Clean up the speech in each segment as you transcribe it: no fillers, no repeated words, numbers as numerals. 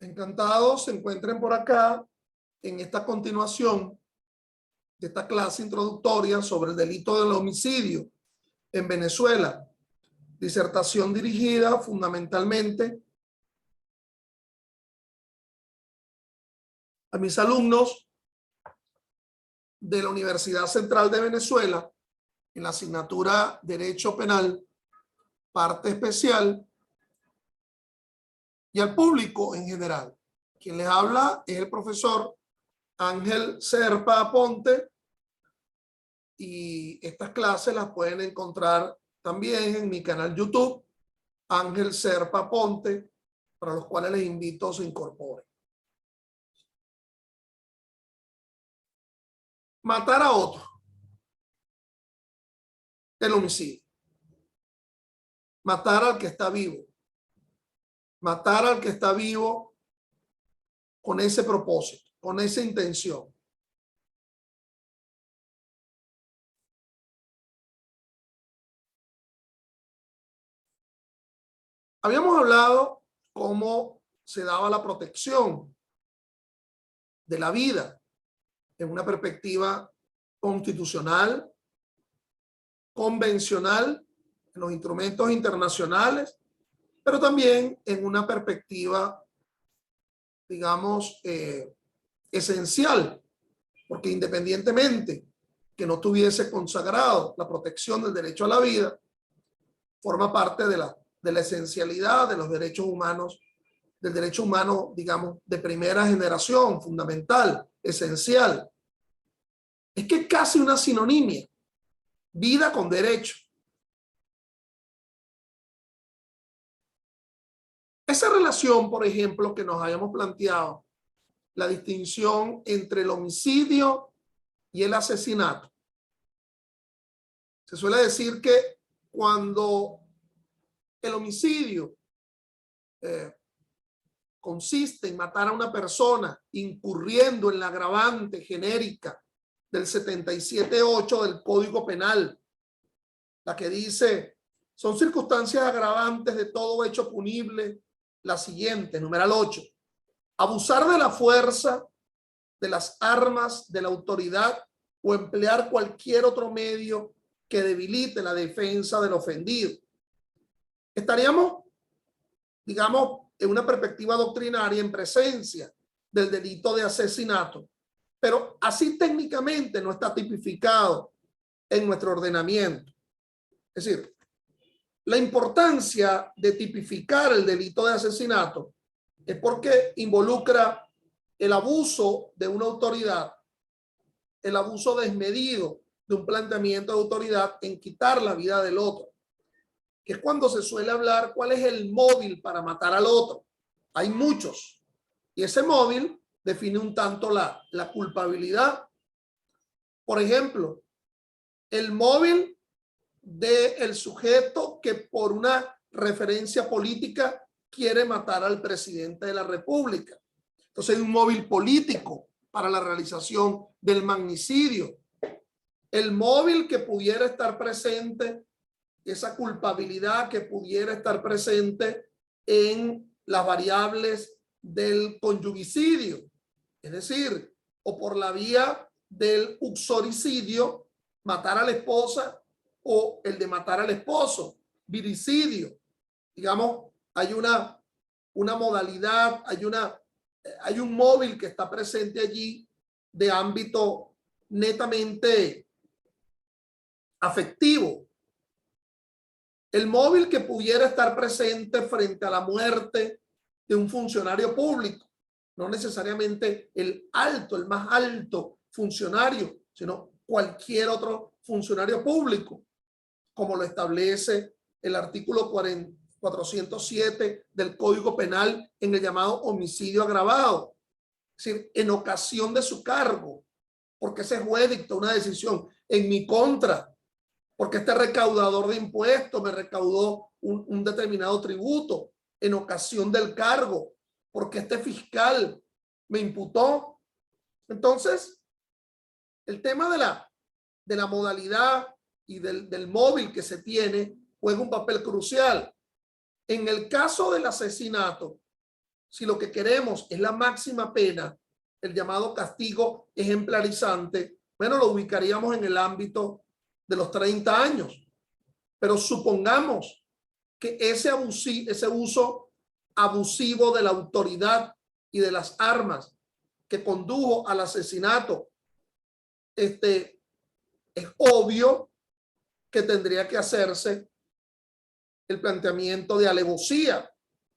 Encantados se encuentren por acá en esta continuación de esta clase introductoria sobre el delito del homicidio en Venezuela. Disertación dirigida fundamentalmente a mis alumnos de la Universidad Central de Venezuela en la asignatura Derecho Penal, parte especial, y al público en general. Quien les habla es el profesor Ángel Serpa Aponte, y estas clases las pueden encontrar también en mi canal YouTube, Ángel Serpa Aponte, para los cuales les invito a se incorporen. Matar a otro. El homicidio. Matar al que está vivo. Matar al que está vivo con ese propósito, con esa intención. Habíamos hablado cómo se daba la protección de la vida en una perspectiva constitucional, convencional, en los instrumentos internacionales, pero también en una perspectiva, digamos, esencial, porque independientemente que no tuviese consagrado la protección del derecho a la vida, forma parte de la esencialidad de los derechos humanos, del derecho humano, digamos, de primera generación, fundamental, esencial. Es que es casi una sinonimia, vida con derecho. Esa relación, por ejemplo, que nos hayamos planteado, la distinción entre el homicidio y el asesinato. Se suele decir que cuando el homicidio consiste en matar a una persona incurriendo en la agravante genérica del 77.8 del Código Penal, la que dice, son circunstancias agravantes de todo hecho punible, la siguiente, numeral 8, abusar de la fuerza, de las armas, de la autoridad o emplear cualquier otro medio que debilite la defensa del ofendido. Estaríamos, digamos, en una perspectiva doctrinaria en presencia del delito de asesinato, pero así técnicamente no está tipificado en nuestro ordenamiento. Es decir, la importancia de tipificar el delito de asesinato es porque involucra el abuso de una autoridad, el abuso desmedido de un planteamiento de autoridad en quitar la vida del otro, que es cuando se suele hablar cuál es el móvil para matar al otro. Hay muchos, y ese móvil define un tanto la culpabilidad. Por ejemplo, el móvil del sujeto que por una referencia política quiere matar al presidente de la República. Entonces hay un móvil político para la realización del magnicidio. El móvil que pudiera estar presente, esa culpabilidad que pudiera estar presente en las variables del conyugicidio, es decir, o por la vía del uxoricidio, matar a la esposa, o el de matar al esposo, viricidio. Digamos, hay una modalidad, hay un móvil que está presente allí de ámbito netamente afectivo. El móvil que pudiera estar presente frente a la muerte de un funcionario público, no necesariamente el más alto funcionario, sino cualquier otro funcionario público, como lo establece el artículo 407 del Código Penal en el llamado homicidio agravado. Es decir, en ocasión de su cargo, porque ese juez dictó una decisión en mi contra, porque este recaudador de impuestos me recaudó un determinado tributo en ocasión del cargo, porque este fiscal me imputó. Entonces, el tema de la modalidad y del móvil que se tiene juega un papel crucial. En el caso del asesinato, si lo que queremos es la máxima pena, el llamado castigo ejemplarizante, bueno, lo ubicaríamos en el ámbito de los 30 años. Pero supongamos que ese uso abusivo de la autoridad y de las armas que condujo al asesinato, es obvio que tendría que hacerse el planteamiento de alevosía.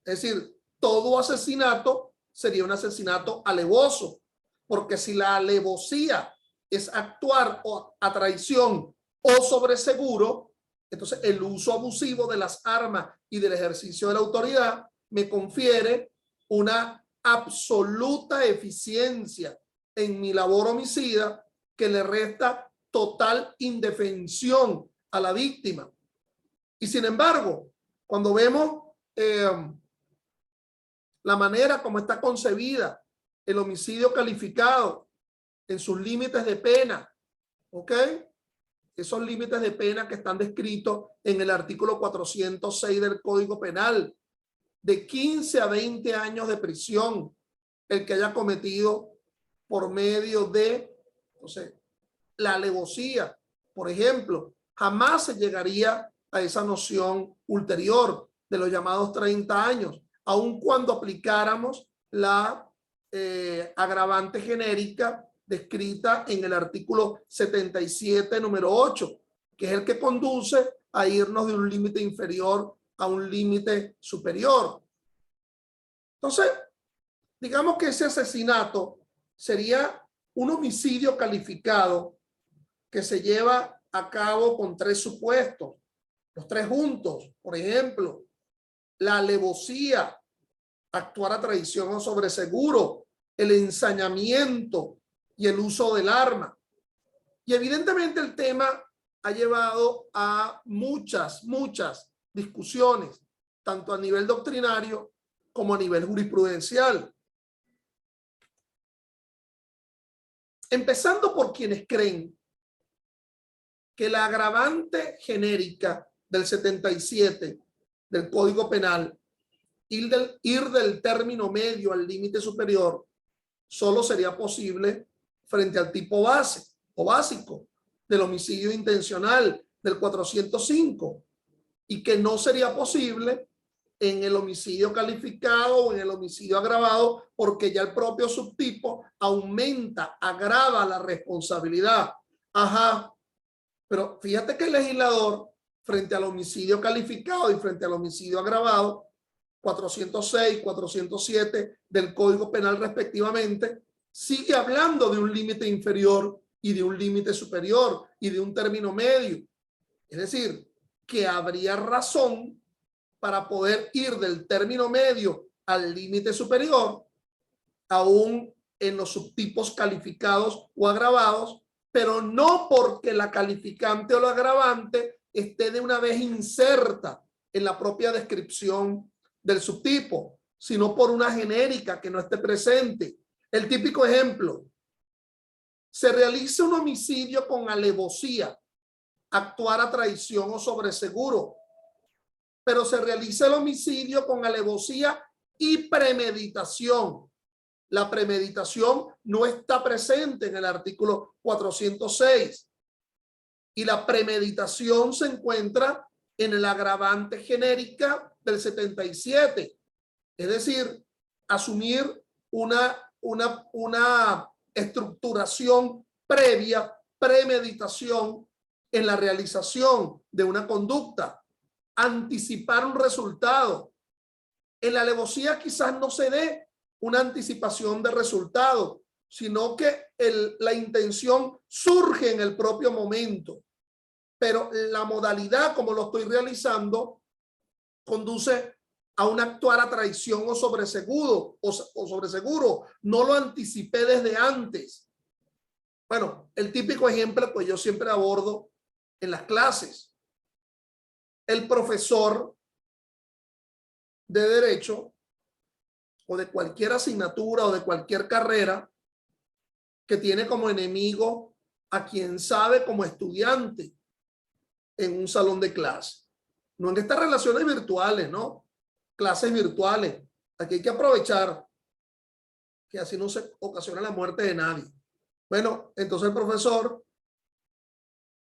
Es decir, todo asesinato sería un asesinato alevoso, porque si la alevosía es actuar a traición o sobre seguro, entonces el uso abusivo de las armas y del ejercicio de la autoridad me confiere una absoluta eficiencia en mi labor homicida que le resta total indefensión a la víctima. Y sin embargo, cuando vemos la manera como está concebida el homicidio calificado en sus límites de pena, ¿ok? Esos límites de pena que están descritos en el artículo 406 del Código Penal, de 15 a 20 años de prisión, el que haya cometido por medio de, entonces, la alevosía, por ejemplo, jamás se llegaría a esa noción ulterior de los llamados 30 años, aun cuando aplicáramos la agravante genérica descrita en el artículo 77, número 8, que es el que conduce a irnos de un límite inferior a un límite superior. Entonces, digamos que ese asesinato sería un homicidio calificado que se lleva a cabo con 3 supuestos, los 3 juntos. Por ejemplo, la alevosía, actuar a traición o sobre seguro, el ensañamiento y el uso del arma. Y evidentemente el tema ha llevado a muchas discusiones, tanto a nivel doctrinario como a nivel jurisprudencial. Empezando por quienes creen que la agravante genérica del 77 del Código Penal, ir del término medio al límite superior, solo sería posible frente al tipo base o básico del homicidio intencional del 405, y que no sería posible en el homicidio calificado o en el homicidio agravado, porque ya el propio subtipo aumenta, agrava la responsabilidad. Ajá, pero fíjate que el legislador, frente al homicidio calificado y frente al homicidio agravado, 406, 407 del Código Penal respectivamente, sigue hablando de un límite inferior y de un límite superior y de un término medio. Es decir, que habría razón para poder ir del término medio al límite superior, aún en los subtipos calificados o agravados, pero no porque la calificante o la agravante esté de una vez inserta en la propia descripción del subtipo, sino por una genérica que no esté presente. El típico ejemplo: se realiza un homicidio con alevosía, actuar a traición o sobre seguro, pero se realiza el homicidio con alevosía y premeditación. La premeditación no está presente en el artículo 406 y la premeditación se encuentra en el agravante genérica del 77. Es decir, asumir una estructuración previa, premeditación en la realización de una conducta, anticipar un resultado. En la alevosía quizás no se dé una anticipación de resultado, sino que la intención surge en el propio momento, pero la modalidad como lo estoy realizando conduce a un actuar a traición o sobre seguro, no lo anticipé desde antes. Bueno, el típico ejemplo pues yo siempre abordo en las clases. El profesor de derecho o de cualquier asignatura o de cualquier carrera que tiene como enemigo a quien sabe como estudiante en un salón de clase. No en estas relaciones virtuales, ¿no? Clases virtuales. Aquí hay que aprovechar que así no se ocasiona la muerte de nadie. Bueno, entonces el profesor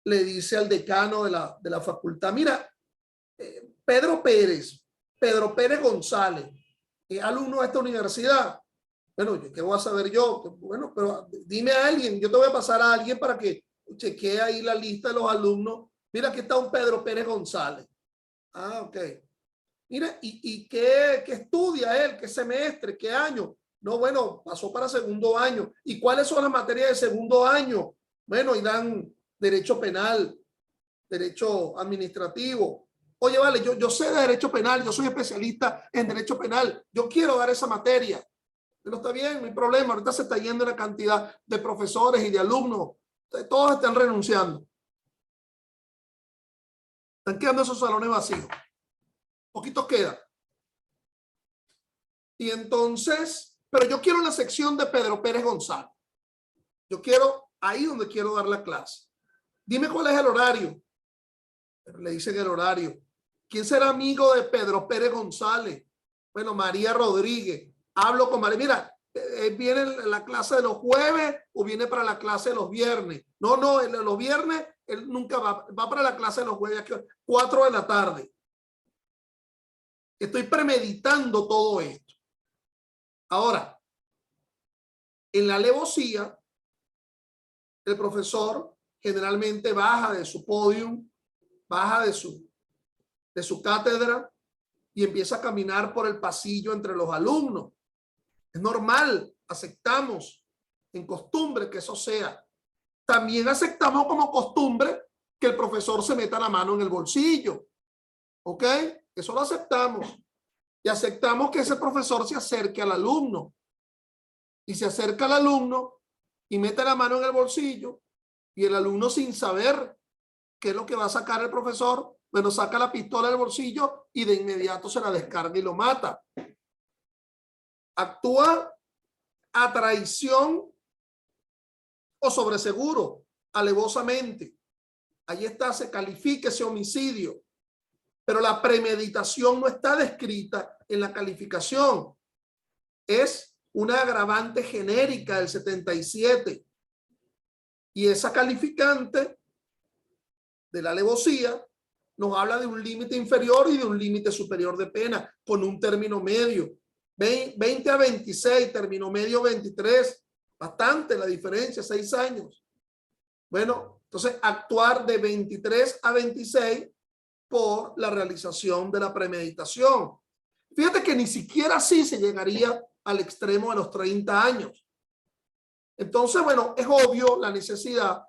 le dice al decano de la facultad, mira, Pedro Pérez González, es alumno de esta universidad. Bueno, ¿qué voy a saber yo? Bueno, pero dime a alguien, yo te voy a pasar a alguien para que chequee ahí la lista de los alumnos. Mira, aquí está un Pedro Pérez González. Ah, ok. Mira, ¿y qué estudia él? ¿Qué semestre? ¿Qué año? No, bueno, pasó para segundo año. ¿Y cuáles son las materias de segundo año? Bueno, y dan derecho penal, derecho administrativo. Oye, vale, yo sé de derecho penal, yo soy especialista en derecho penal, yo quiero dar esa materia. Pero está bien, no hay problema. Ahorita se está yendo una cantidad de profesores y de alumnos. Todos están renunciando. Están quedando esos salones vacíos. Poquitos quedan. Y entonces, pero yo quiero la sección de Pedro Pérez González. Yo quiero ahí donde quiero dar la clase. Dime cuál es el horario. Pero le dicen el horario. ¿Quién será amigo de Pedro Pérez González? Bueno, María Rodríguez. Hablo con María. Mira, ¿viene la clase de los jueves o viene para la clase de los viernes? No, los viernes él nunca va para la clase de los jueves, 4 de la tarde. Estoy premeditando todo esto. Ahora, en la alevosía, el profesor generalmente baja de su podium, baja de su cátedra y empieza a caminar por el pasillo entre los alumnos. Es normal, aceptamos en costumbre que eso sea. También aceptamos como costumbre que el profesor se meta la mano en el bolsillo. ¿Ok? Eso lo aceptamos. Y aceptamos que ese profesor se acerque al alumno. Y se acerca al alumno y mete la mano en el bolsillo y el alumno, sin saber qué es lo que va a sacar el profesor, bueno, saca la pistola del bolsillo y de inmediato se la descarga y lo mata. Actúa a traición o sobre seguro, alevosamente. Ahí está, se califica ese homicidio. Pero la premeditación no está descrita en la calificación. Es una agravante genérica del 77. Y esa calificante de la alevosía nos habla de un límite inferior y de un límite superior de pena, con un término medio. 20 a 26, término medio 23. Bastante la diferencia, 6 años. Bueno, entonces actuar de 23 a 26 por la realización de la premeditación. Fíjate que ni siquiera así se llegaría al extremo de los 30 años. Entonces, bueno, es obvio la necesidad,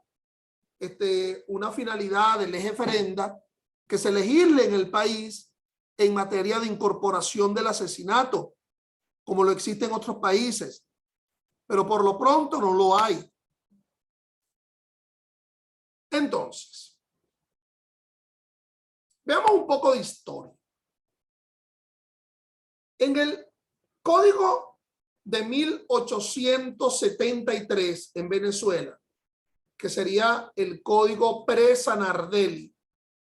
una finalidad del eje ferenda, que se legisle en el país en materia de incorporación del asesinato, como lo existe en otros países. Pero por lo pronto no lo hay. Entonces, veamos un poco de historia. En el Código de 1873 en Venezuela, que sería el Código pre-Sanardelli,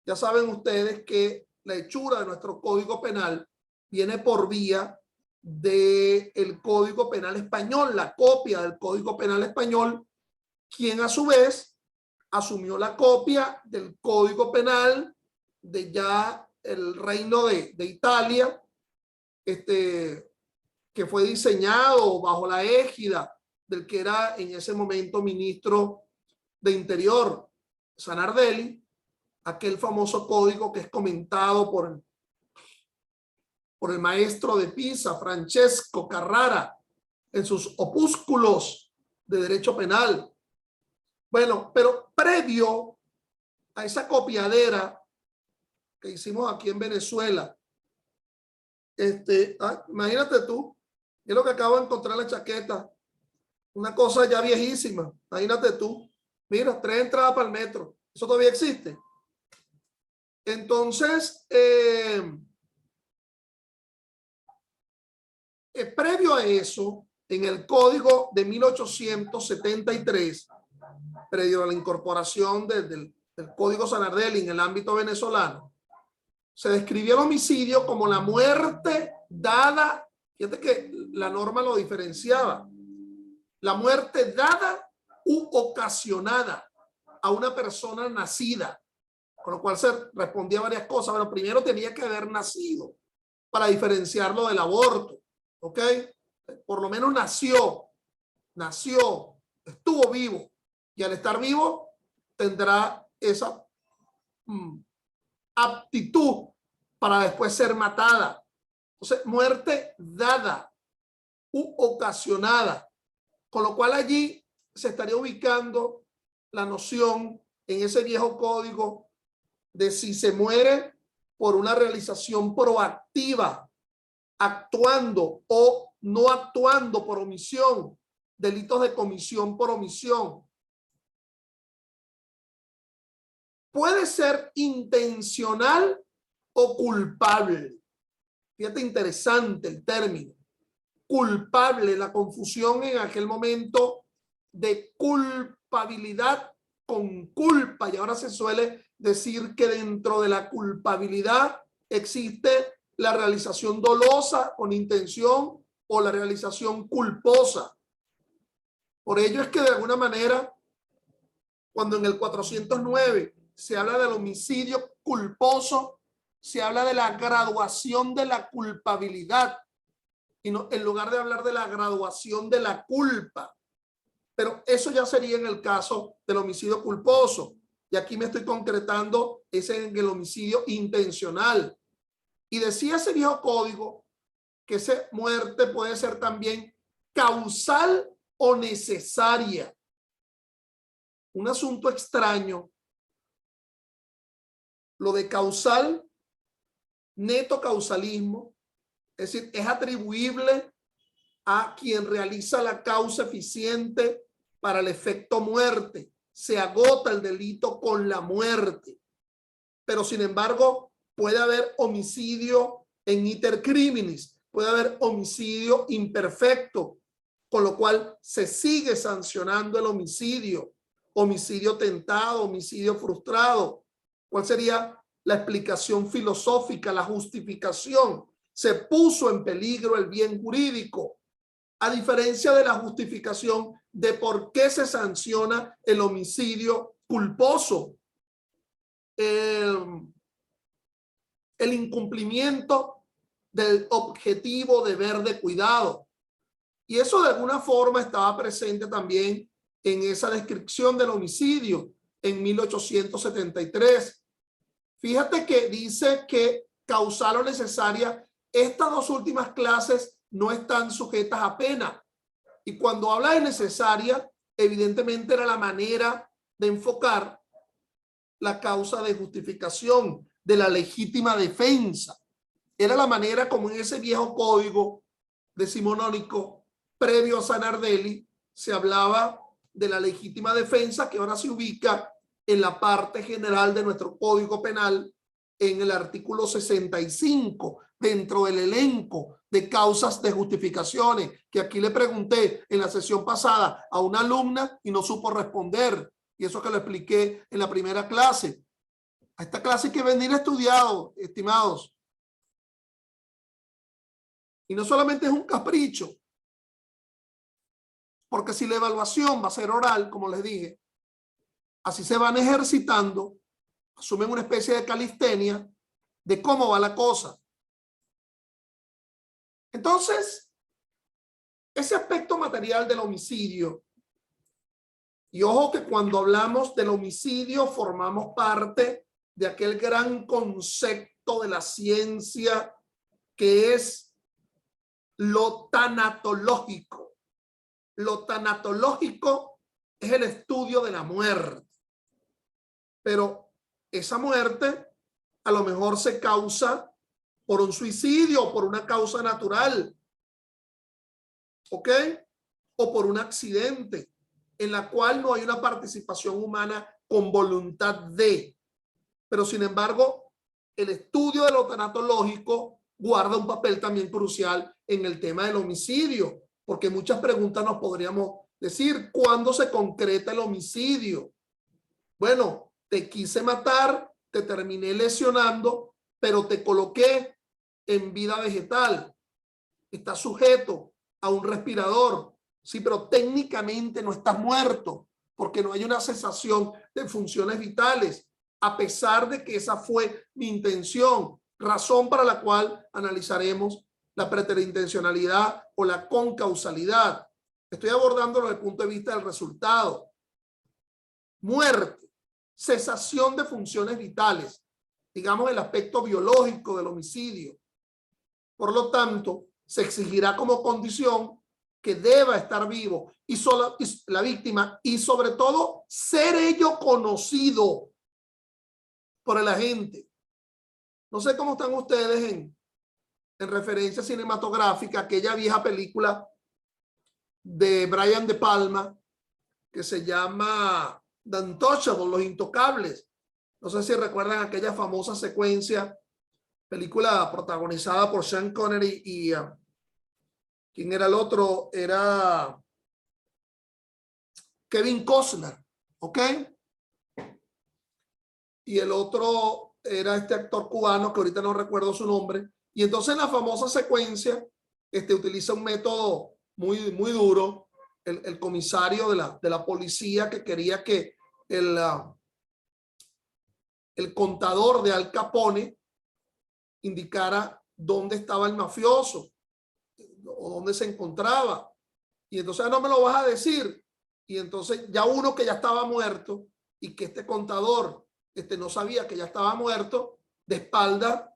ya saben ustedes que la hechura de nuestro Código Penal viene por vía del Código Penal Español, la copia del Código Penal Español, quien a su vez asumió la copia del Código Penal de ya el Reino de Italia, que fue diseñado bajo la égida del que era en ese momento ministro de Interior, Sanardelli, aquel famoso código que es comentado por el maestro de Pisa, Francesco Carrara, en sus opúsculos de derecho penal. Bueno, pero previo a esa copiadera que hicimos aquí en Venezuela, imagínate tú, es lo que acabo de encontrar en la chaqueta, una cosa ya viejísima, imagínate tú, mira, 3 entradas para el metro, eso todavía existe. Entonces, previo a eso, en el Código de 1873, previo a la incorporación del Código Sanardelli en el ámbito venezolano, se describió el homicidio como la muerte dada Fíjate que la norma lo diferenciaba. La muerte dada u ocasionada a una persona nacida, con lo cual se respondía a varias cosas. Bueno, primero tenía que haber nacido para diferenciarlo del aborto, ¿ok? Por lo menos nació, estuvo vivo, y al estar vivo tendrá esa aptitud para después ser matada. Entonces, muerte dada u ocasionada, con lo cual allí se estaría ubicando la noción en ese viejo código de si se muere por una realización proactiva, actuando o no actuando por omisión, delitos de comisión por omisión. Puede ser intencional o culpable. Fíjate, interesante el término. Culpable, la confusión en aquel momento de culpabilidad con culpa, y ahora se suele decir que dentro de la culpabilidad existe la realización dolosa con intención o la realización culposa. Por ello es que de alguna manera, cuando en el 409 se habla del homicidio culposo, se habla de la graduación de la culpabilidad, y no, en lugar de hablar de la graduación de la culpa. Pero eso ya sería en el caso del homicidio culposo. Y aquí me estoy concretando ese en el homicidio intencional. Y decía ese viejo código que esa muerte puede ser también causal o necesaria. Un asunto extraño. Lo de causal, neto causalismo, es decir, es atribuible a quien realiza la causa eficiente para el efecto muerte. Se agota el delito con la muerte. Pero sin embargo, puede haber homicidio en iter criminis, puede haber homicidio imperfecto, con lo cual se sigue sancionando el homicidio, homicidio tentado, homicidio frustrado. ¿Cuál sería la explicación filosófica, la justificación? Se puso en peligro el bien jurídico, a diferencia de la justificación de por qué se sanciona el homicidio culposo. El incumplimiento del objetivo deber de cuidado. Y eso de alguna forma estaba presente también en esa descripción del homicidio en 1873. Fíjate que dice que causal o necesaria, estas dos últimas clases no están sujetas a pena. Y cuando habla de necesaria, evidentemente era la manera de enfocar la causa de justificación de la legítima defensa. Era la manera como en ese viejo código decimonónico previo a Sanardelli se hablaba de la legítima defensa, que ahora se ubica en la parte general de nuestro Código Penal en el artículo 65, dentro del elenco de causas de justificaciones, que aquí le pregunté en la sesión pasada a una alumna y no supo responder, y eso que lo expliqué en la primera clase. A esta clase hay que venir estudiado, estimados. Y no solamente es un capricho, porque si la evaluación va a ser oral, como les dije, así se van ejercitando, asumen una especie de calistenia de cómo va la cosa. Entonces, ese aspecto material del homicidio, y ojo que cuando hablamos del homicidio formamos parte de aquel gran concepto de la ciencia que es lo tanatológico. Lo tanatológico es el estudio de la muerte, pero esa muerte a lo mejor se causa por un suicidio o por una causa natural, ¿ok? O por un accidente en la cual no hay una participación humana con voluntad de. Pero sin embargo, el estudio de lo tanatológico guarda un papel también crucial en el tema del homicidio, porque muchas preguntas nos podríamos decir, ¿cuándo se concreta el homicidio? Bueno, te quise matar, te terminé lesionando, pero te coloqué en vida vegetal. está sujeto a un respirador. Sí, pero técnicamente no estás muerto porque no hay una cesación de funciones vitales, a pesar de que esa fue mi intención, razón para la cual analizaremos la preterintencionalidad o la concausalidad. Estoy abordándolo desde el punto de vista del resultado. Muerte, cesación de funciones vitales, digamos el aspecto biológico del homicidio. Por lo tanto, se exigirá como condición que deba estar vivo y la víctima, y sobre todo ser ello conocido por el agente. No sé cómo están ustedes en referencia cinematográfica, aquella vieja película de Brian De Palma que se llama The Untouchables, Los Intocables. No sé si recuerdan aquella famosa secuencia, película protagonizada por Sean Connery y ¿quién era el otro? Era Kevin Costner, ¿ok? Y el otro era este actor cubano que ahorita no recuerdo su nombre. Y entonces en la famosa secuencia utiliza un método muy duro, el comisario de la policía, que quería que el contador de Al Capone indicara dónde estaba el mafioso o dónde se encontraba. Y entonces no me lo vas a decir. Y entonces ya uno que ya estaba muerto y que este contador no sabía que ya estaba muerto, de espalda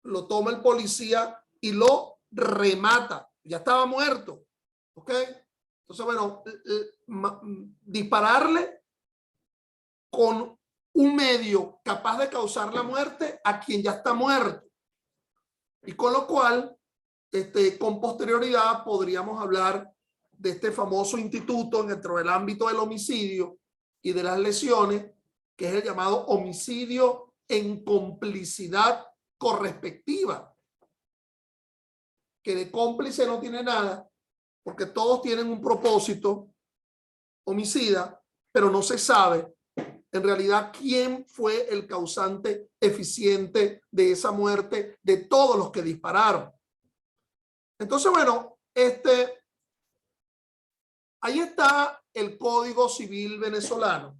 lo toma el policía y lo remata. Ya estaba muerto. ¿Ok? Entonces, bueno, dispararle con un medio capaz de causar la muerte a quien ya está muerto. Y con lo cual, con posterioridad podríamos hablar de este famoso instituto dentro del ámbito del homicidio y de las lesiones, que es el llamado homicidio en complicidad correspectiva, que de cómplice no tiene nada, porque todos tienen un propósito homicida, pero no se sabe en realidad quién fue el causante eficiente de esa muerte de todos los que dispararon. Entonces, bueno, ahí está el Código Civil venezolano.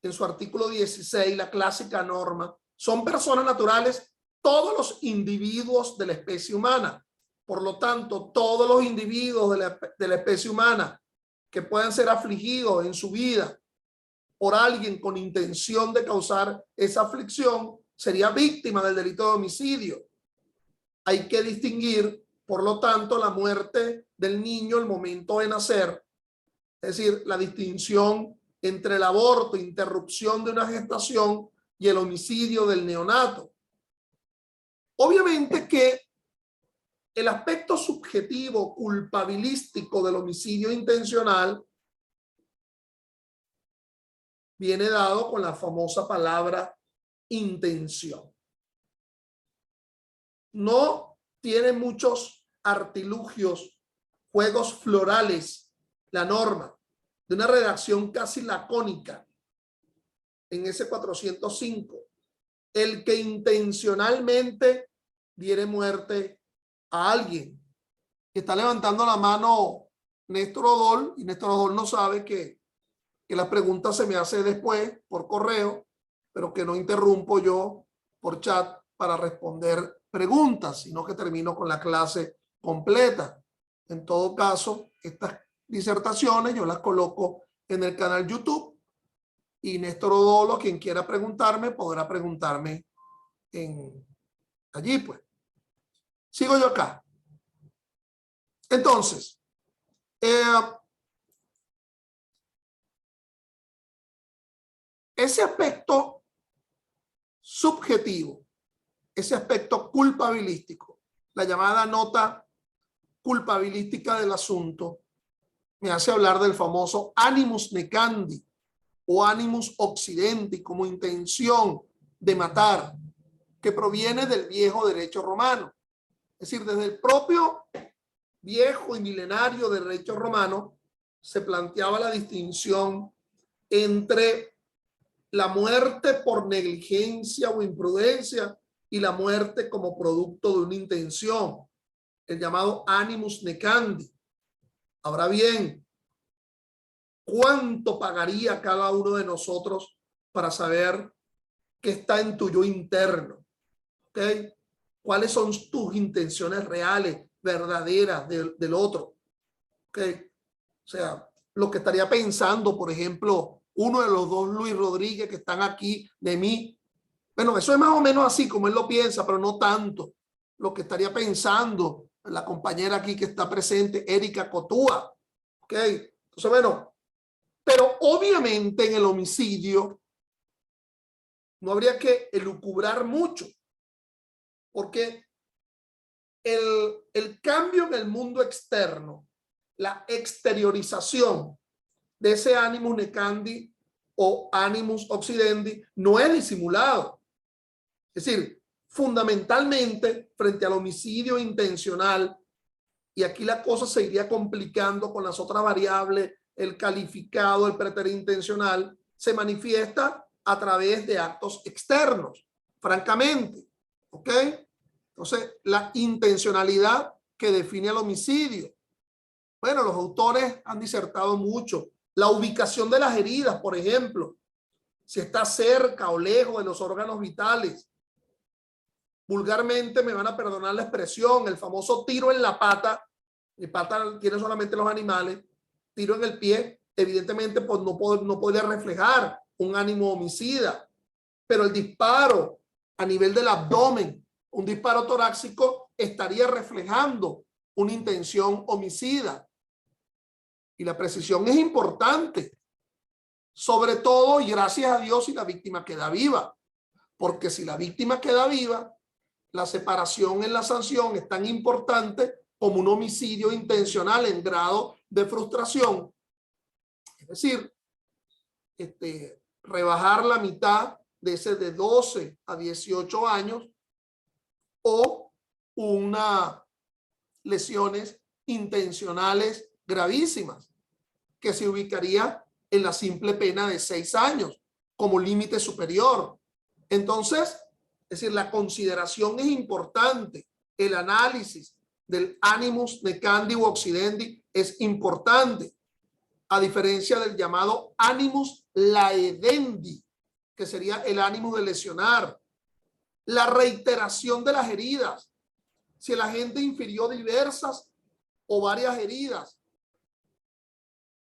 En su artículo 16, la clásica norma: son personas naturales todos los individuos de la especie humana. Por lo tanto, todos los individuos de la especie humana que puedan ser afligidos en su vida por alguien con intención de causar esa aflicción sería víctima del delito de homicidio. Hay que distinguir, por lo tanto, la muerte del niño al momento de nacer, es decir, la distinción entre el aborto, interrupción de una gestación, y el homicidio del neonato. Obviamente que el aspecto subjetivo culpabilístico del homicidio intencional viene dado con la famosa palabra intención. No tiene muchos artilugios, juegos florales, la norma, de una redacción casi lacónica en ese 405. El que intencionalmente diere muerte a alguien. Está levantando la mano Néstor Odol, y Néstor Odol no sabe que la pregunta se me hace después por correo, pero que no interrumpo yo por chat para responder preguntas, sino que termino con la clase completa. En todo caso, estas disertaciones yo las coloco en el canal YouTube, y Néstor Odolo, quien quiera preguntarme, podrá preguntarme allí, pues. Sigo yo acá. Entonces, ese aspecto subjetivo, ese aspecto culpabilístico, la llamada nota culpabilística del asunto, me hace hablar del famoso animus necandi o animus occidendi, como intención de matar, que proviene del viejo derecho romano. Es decir, desde el propio viejo y milenario derecho romano se planteaba la distinción entre la muerte por negligencia o imprudencia y la muerte como producto de una intención. el llamado animus necandi. Ahora bien, ¿cuánto pagaría cada uno de nosotros para saber qué está en tu yo interno? ¿Ok? ¿Cuáles son tus intenciones reales, verdaderas del otro? ¿Ok? O sea, lo que estaría pensando, por ejemplo, uno de los dos Luis Rodríguez que están aquí de mí. Bueno, eso es más o menos así como él lo piensa, pero no tanto. Lo que estaría pensando la compañera aquí que está presente, Erika Cotúa. ¿Ok? Entonces, bueno, pero obviamente en el homicidio no habría que elucubrar mucho, porque el cambio en el mundo externo, la exteriorización de ese animus necandi o animus occidendi no es disimulado. Es decir, fundamentalmente frente al homicidio intencional, y aquí la cosa se iría complicando con las otras variables, el calificado, el preterintencional, se manifiesta a través de actos externos, francamente. ¿Ok? Entonces, la intencionalidad que define el homicidio. Bueno, los autores han disertado mucho. La ubicación de las heridas, por ejemplo, si está cerca o lejos de los órganos vitales. Vulgarmente me van a perdonar la expresión, el famoso tiro en la pata. Mi pata tiene solamente los animales. Tiro en el pie, evidentemente pues no podría reflejar un ánimo homicida. Pero el disparo a nivel del abdomen, un disparo torácico, estaría reflejando una intención homicida. Y la precisión es importante, sobre todo y gracias a Dios si la víctima queda viva, porque si la víctima queda viva, la separación en la sanción es tan importante como un homicidio intencional en grado de frustración. Es decir, rebajar la mitad de ese de 12 a 18 años o unas lesiones intencionales gravísimas que se ubicaría en la simple pena de 6 años como límite superior. Entonces, es decir, la consideración es importante, el análisis del animus necandi u occidendi es importante, a diferencia del llamado animus laedendi, que sería el ánimo de lesionar. La reiteración de las heridas, si el agente infirió diversas o varias heridas.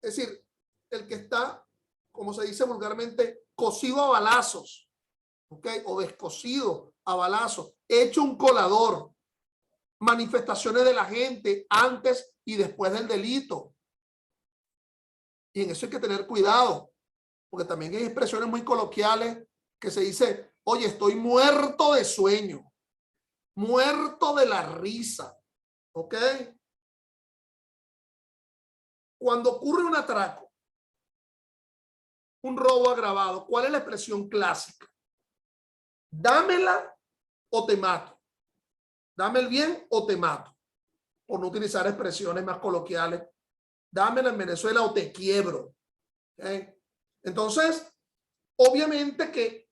Es decir, el que está, como se dice vulgarmente, cosido a balazos, ¿ok? O descosido a balazos, hecho un colador, manifestaciones de la gente antes y después del delito. Y en eso hay que tener cuidado, porque también hay expresiones muy coloquiales que se dice, oye, estoy muerto de sueño, muerto de la risa, ¿ok? Cuando ocurre un atraco, un robo agravado, ¿cuál es la expresión clásica? Dámela o te mato. Dame el bien o te mato. Por no utilizar expresiones más coloquiales. Dámela en Venezuela o te quiebro. ¿Okay? Entonces, obviamente que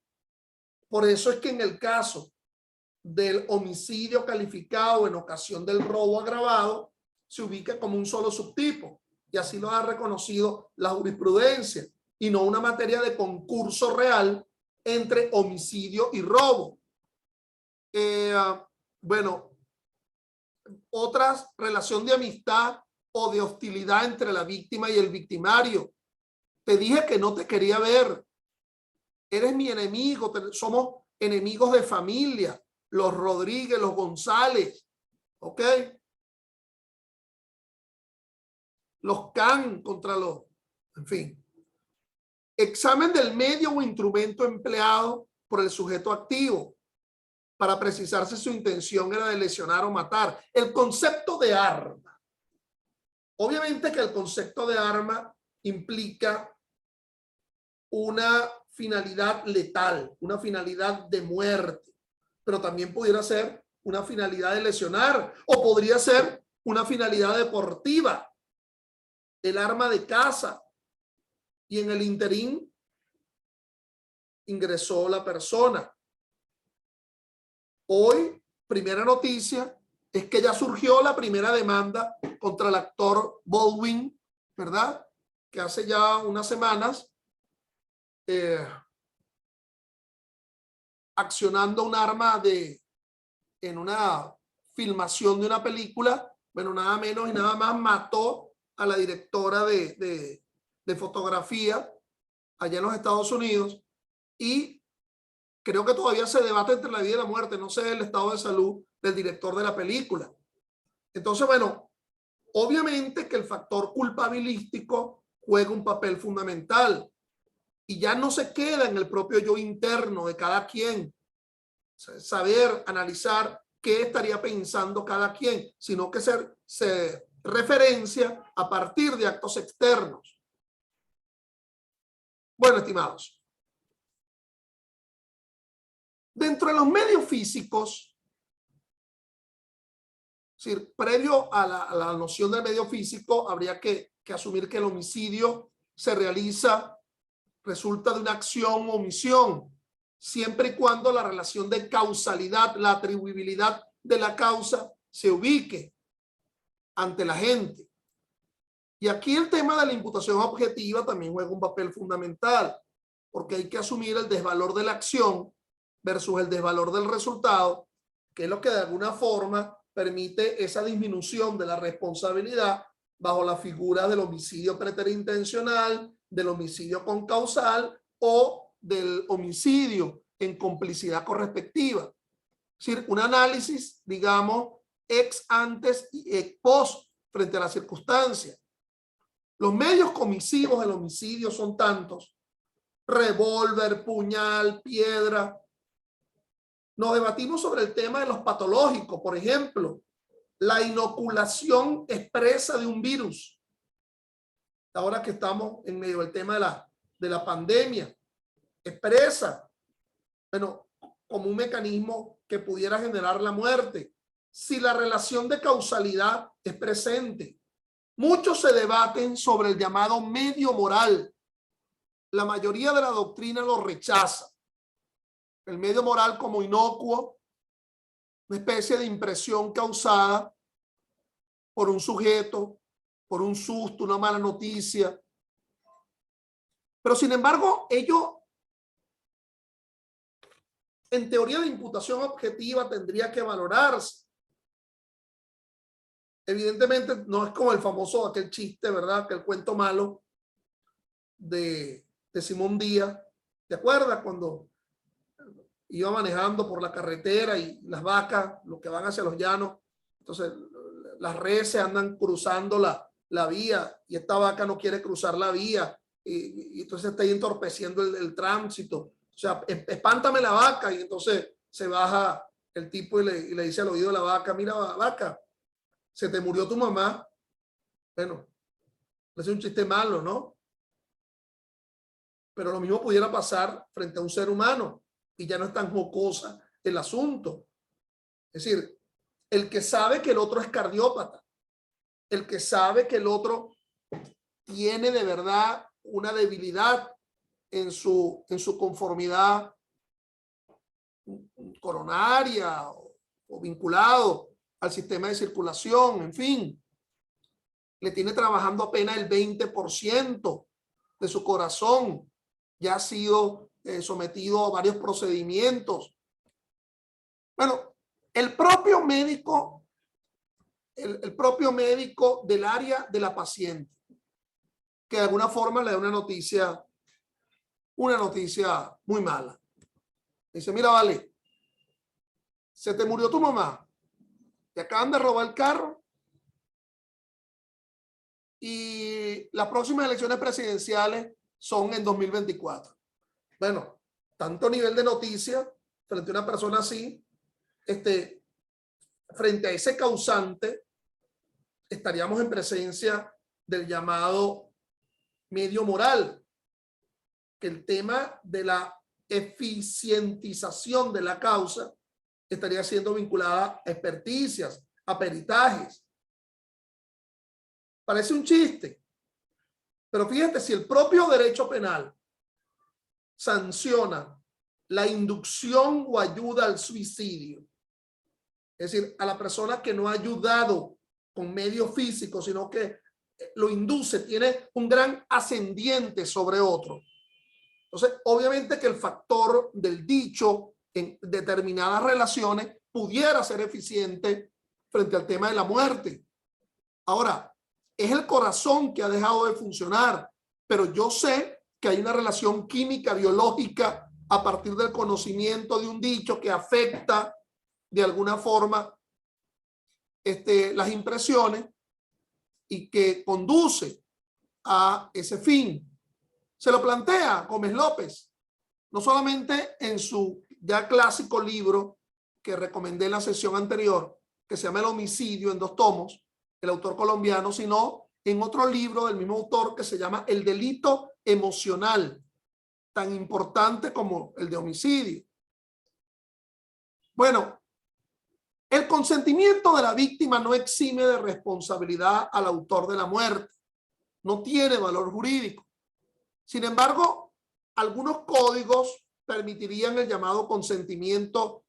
por eso es que en el caso del homicidio calificado en ocasión del robo agravado, se ubica como un solo subtipo. Y así lo ha reconocido la jurisprudencia y no una materia de concurso real entre homicidio y robo. Bueno, otras, relación de amistad o de hostilidad entre la víctima y el victimario. Te dije que no te quería ver. Eres mi enemigo. Somos enemigos de familia. Los Rodríguez, los González. ¿Ok? Los Can contra los... En fin. Examen del medio o instrumento empleado por el sujeto activo para precisar si su intención era de lesionar o matar. El concepto de arma. Obviamente que el concepto de arma implica una finalidad letal, una finalidad de muerte, pero también pudiera ser una finalidad de lesionar o podría ser una finalidad deportiva, el arma de caza, y en el interín ingresó la persona. Hoy, primera noticia, es que ya surgió la primera demanda contra el actor Baldwin, ¿verdad? Que hace ya unas semanas, accionando un arma en una filmación de una película, bueno, nada menos y nada más mató a la directora de fotografía allá en los Estados Unidos, y creo que todavía se debate entre la vida y la muerte, no sé el estado de salud del director de la película. Entonces, bueno, obviamente que el factor culpabilístico juega un papel fundamental y ya no se queda en el propio yo interno de cada quien, saber, analizar qué estaría pensando cada quien, sino que se referencia a partir de actos externos. Bueno, estimados, dentro de los medios físicos, es decir, previo a la noción del medio físico, habría que asumir que el homicidio se resulta de una acción o omisión, siempre y cuando la relación de causalidad, la atribuibilidad de la causa se ubique ante la gente. Y aquí el tema de la imputación objetiva también juega un papel fundamental, porque hay que asumir el desvalor de la acción versus el desvalor del resultado, que es lo que de alguna forma permite esa disminución de la responsabilidad bajo la figura del homicidio preterintencional, del homicidio concausal o del homicidio en complicidad correspectiva. Es decir, un análisis, digamos, ex antes y ex post frente a la circunstancia. Los medios comisivos del homicidio son tantos: revólver, puñal, piedra. Nos debatimos sobre el tema de los patológicos, por ejemplo, la inoculación expresa de un virus. Ahora que estamos en medio del tema de la pandemia, expresa, bueno, como un mecanismo que pudiera generar la muerte, si la relación de causalidad es presente. Muchos se debaten sobre el llamado medio moral. La mayoría de la doctrina lo rechaza. El medio moral como inocuo, una especie de impresión causada por un sujeto, por un susto, una mala noticia. Pero sin embargo, ello, en teoría de imputación objetiva, tendría que valorarse. Evidentemente no es como el famoso aquel chiste, ¿verdad? Aquel cuento malo de Simón Díaz. ¿Te acuerdas cuando iba manejando por la carretera y las vacas, los que van hacia los llanos, entonces las reses andan cruzando la vía y esta vaca no quiere cruzar la vía y entonces está ahí entorpeciendo el tránsito? O sea, espántame la vaca, y entonces se baja el tipo y le dice al oído de la vaca: mira, vaca, se te murió tu mamá. Bueno, es un chiste malo, ¿no? Pero lo mismo pudiera pasar frente a un ser humano y ya no es tan jocosa el asunto. Es decir, el que sabe que el otro es cardiópata, el que sabe que el otro tiene de verdad una debilidad en su conformidad coronaria o vinculado al sistema de circulación, en fin, le tiene trabajando apenas el 20% de su corazón, ya ha sido sometido a varios procedimientos. Bueno, el propio médico del área de la paciente, que de alguna forma le da una noticia muy mala. Dice: mira, vale, se te murió tu mamá, te acaban de robar el carro y las próximas elecciones presidenciales son en 2024. Bueno, tanto nivel de noticia frente a una persona así, frente a ese causante, estaríamos en presencia del llamado medio moral, que el tema de la eficientización de la causa estaría siendo vinculada a experticias, a peritajes. Parece un chiste, pero fíjate, si el propio derecho penal sanciona la inducción o ayuda al suicidio, Es decir, a la persona que no ha ayudado con medios físicos, sino que lo induce, tiene un gran ascendiente sobre otro. Entonces, obviamente que el factor del dicho en determinadas relaciones pudiera ser eficiente frente al tema de la muerte. Ahora, es el corazón que ha dejado de funcionar, pero yo sé que hay una relación química, biológica, a partir del conocimiento de un dicho que afecta de alguna forma las impresiones y que conduce a ese fin. Se lo plantea Gómez López, no solamente en su ya clásico libro que recomendé en la sesión anterior, que se llama El homicidio, en 2 tomos, el autor colombiano, sino en otro libro del mismo autor que se llama El delito emocional, tan importante como el de homicidio. Bueno, el consentimiento de la víctima no exime de responsabilidad al autor de la muerte. No tiene valor jurídico. Sin embargo, algunos códigos permitirían el llamado consentimiento,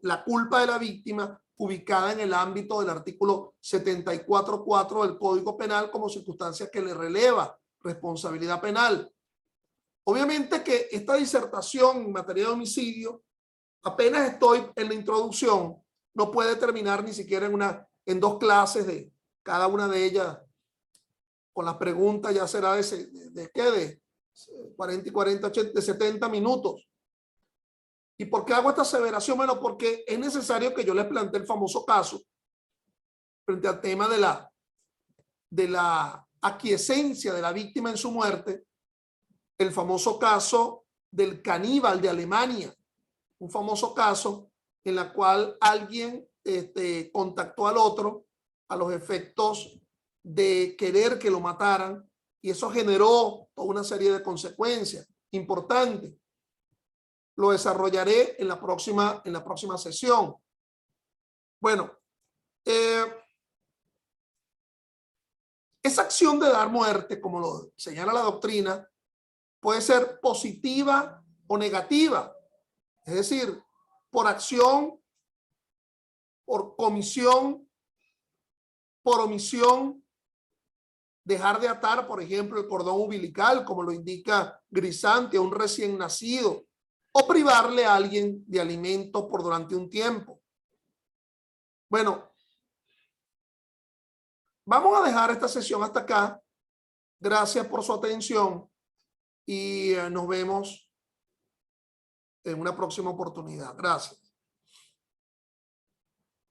la culpa de la víctima, ubicada en el ámbito del artículo 74.4 del Código Penal como circunstancia que le releva responsabilidad penal. Obviamente que esta disertación en materia de homicidio, apenas estoy en la introducción, no puede terminar ni siquiera en 2 clases de cada una de ellas, con las preguntas ya será de 40 y 40, 80, de 70 minutos. ¿Y por qué hago esta aseveración? Bueno, porque es necesario que yo les plantee el famoso caso frente al tema de la aquiescencia de la víctima en su muerte, el famoso caso del caníbal de Alemania, un famoso caso en la cual alguien contactó al otro a los efectos de querer que lo mataran, y eso generó toda una serie de consecuencias importantes. Lo desarrollaré en la próxima sesión. Bueno, esa acción de dar muerte, como lo señala la doctrina, puede ser positiva o negativa. Es decir, por acción, por comisión, por omisión, dejar de atar, por ejemplo, el cordón umbilical, como lo indica Grisanti, a un recién nacido, o privarle a alguien de alimento por durante un tiempo. Bueno, vamos a dejar esta sesión hasta acá. Gracias por su atención y nos vemos en una próxima oportunidad. Gracias.